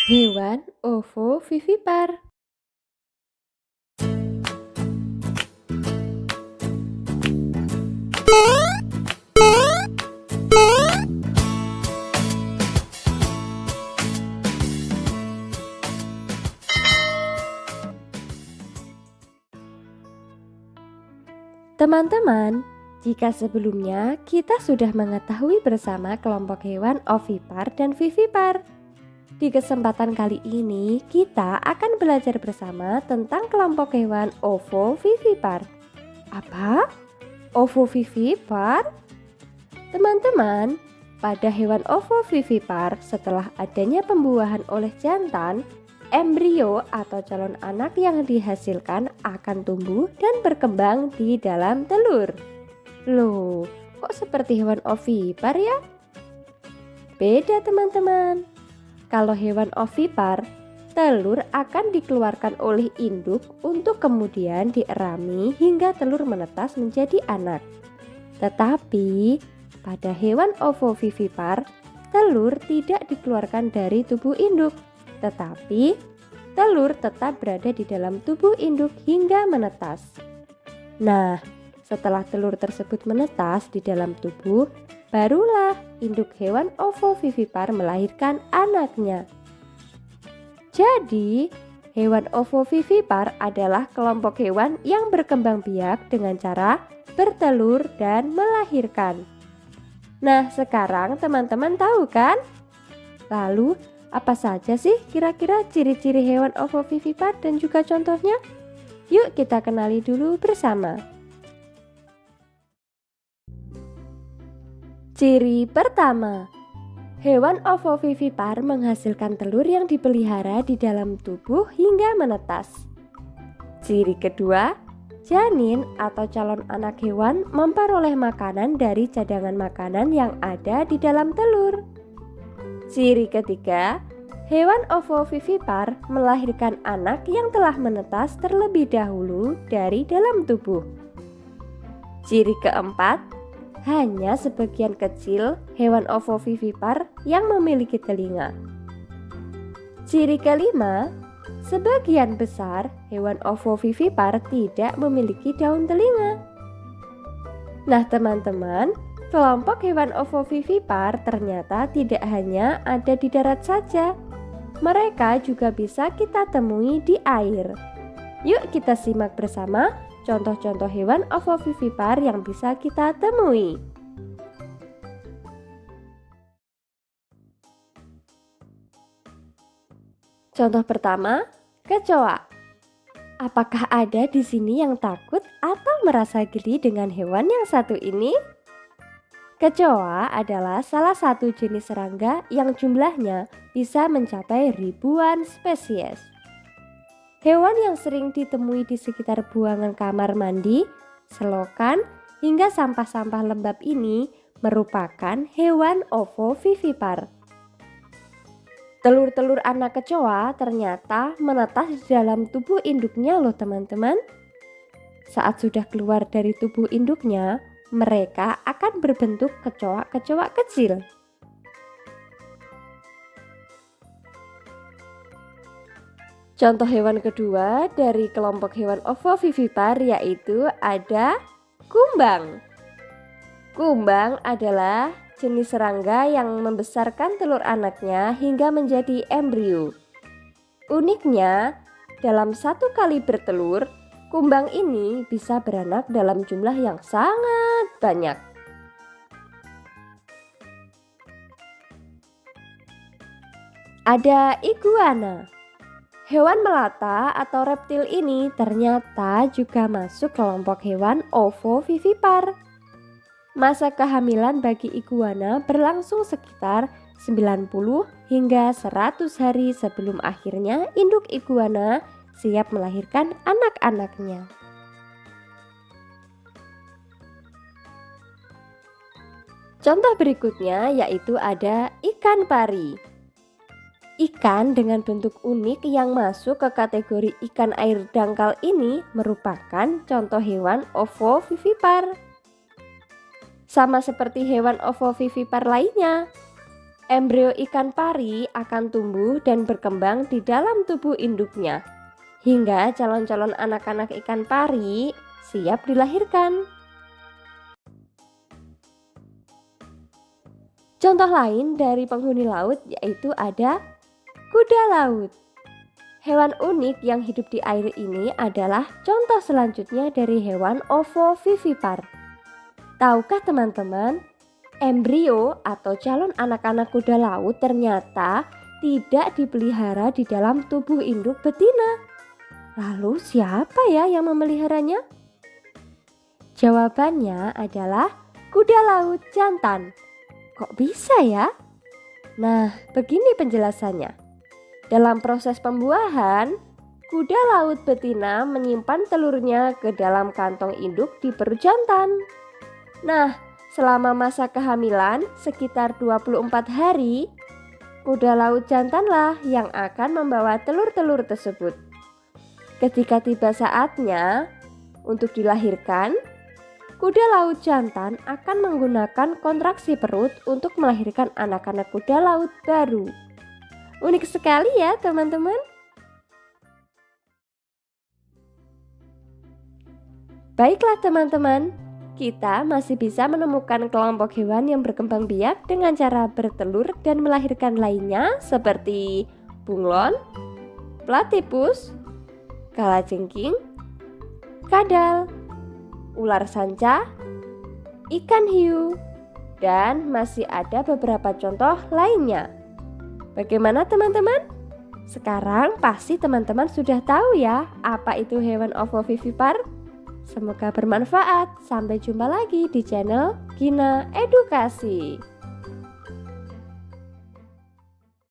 Hewan ovovivipar. Teman-teman, jika sebelumnya kita sudah mengetahui bersama kelompok hewan ovipar dan vivipar, di kesempatan kali ini kita akan belajar bersama tentang kelompok hewan ovovivipar. Apa? Ovovivipar? Teman-teman, pada hewan ovovivipar setelah adanya pembuahan oleh jantan, embrio atau calon anak yang dihasilkan akan tumbuh dan berkembang di dalam telur. Loh, kok seperti hewan ovipar ya? Beda teman-teman. Kalau hewan ovipar, telur akan dikeluarkan oleh induk untuk kemudian dierami hingga telur menetas menjadi anak. Tetapi pada hewan ovovivipar, telur tidak dikeluarkan dari tubuh induk, tetapi telur tetap berada di dalam tubuh induk hingga menetas. Nah, setelah telur tersebut menetas di dalam tubuh, barulah induk hewan ovovivipar melahirkan anaknya. Jadi, hewan ovovivipar adalah kelompok hewan yang berkembang biak dengan cara bertelur dan melahirkan. Nah, sekarang teman-teman tahu kan? Lalu, apa saja sih kira-kira ciri-ciri hewan ovovivipar dan juga contohnya? Yuk kita kenali dulu bersama. Ciri pertama, hewan ovovivipar menghasilkan telur yang dipelihara di dalam tubuh hingga menetas. Ciri kedua, janin atau calon anak hewan memperoleh makanan dari cadangan makanan yang ada di dalam telur. Ciri ketiga, hewan ovovivipar melahirkan anak yang telah menetas terlebih dahulu dari dalam tubuh. Ciri keempat, hanya sebagian kecil hewan ovovivipar yang memiliki telinga. Ciri kelima, sebagian besar hewan ovovivipar tidak memiliki daun telinga. Nah teman-teman, kelompok hewan ovovivipar ternyata tidak hanya ada di darat saja. Mereka juga bisa kita temui di air. Yuk kita simak bersama contoh-contoh hewan ovovivipar yang bisa kita temui. Contoh pertama, kecoa. Apakah ada di sini yang takut atau merasa geli dengan hewan yang satu ini? Kecoa adalah salah satu jenis serangga yang jumlahnya bisa mencapai ribuan spesies. Hewan yang sering ditemui di sekitar buangan kamar mandi, selokan, hingga sampah-sampah lembab ini merupakan hewan ovovivipar. Telur-telur anak kecoa ternyata menetas di dalam tubuh induknya loh teman-teman. Saat sudah keluar dari tubuh induknya, mereka akan berbentuk kecoa-kecoa kecil. Contoh hewan kedua dari kelompok hewan ovovivipar yaitu ada kumbang. Kumbang adalah jenis serangga yang membesarkan telur anaknya hingga menjadi embrio. Uniknya, dalam satu kali bertelur, kumbang ini bisa beranak dalam jumlah yang sangat banyak. Ada iguana. Hewan melata atau reptil ini ternyata juga masuk kelompok hewan ovovivipar. Masa kehamilan bagi iguana berlangsung sekitar 90 hingga 100 hari sebelum akhirnya induk iguana siap melahirkan anak-anaknya. Contoh berikutnya yaitu ada ikan pari. Ikan dengan bentuk unik yang masuk ke kategori ikan air dangkal ini merupakan contoh hewan ovovivipar. Sama seperti hewan ovovivipar lainnya. Embrio ikan pari akan tumbuh dan berkembang di dalam tubuh induknya, hingga calon-calon anak-anak ikan pari siap dilahirkan. Contoh lain dari penghuni laut yaitu ada kuda laut. Hewan unik yang hidup di air ini adalah contoh selanjutnya dari hewan ovovivipar. Tahukah teman-teman, embrio atau calon anak-anak kuda laut ternyata tidak dipelihara di dalam tubuh induk betina. Lalu siapa ya yang memeliharanya? Jawabannya adalah kuda laut jantan. Kok bisa ya? Nah, begini penjelasannya. Dalam proses pembuahan, kuda laut betina menyimpan telurnya ke dalam kantong induk di perut jantan. Nah, selama masa kehamilan sekitar 24 hari, kuda laut jantanlah yang akan membawa telur-telur tersebut. Ketika tiba saatnya untuk dilahirkan, kuda laut jantan akan menggunakan kontraksi perut untuk melahirkan anak-anak kuda laut baru. Unik sekali ya teman-teman. Baiklah teman-teman, kita masih bisa menemukan kelompok hewan yang berkembang biak dengan cara bertelur dan melahirkan lainnya seperti bunglon, platypus, kalajengking, kadal, ular sanca, ikan hiu, dan masih ada beberapa contoh lainnya. Bagaimana teman-teman? Sekarang pasti teman-teman sudah tahu ya apa itu hewan ovovivipar? Semoga bermanfaat. Sampai jumpa lagi di channel Gina Edukasi.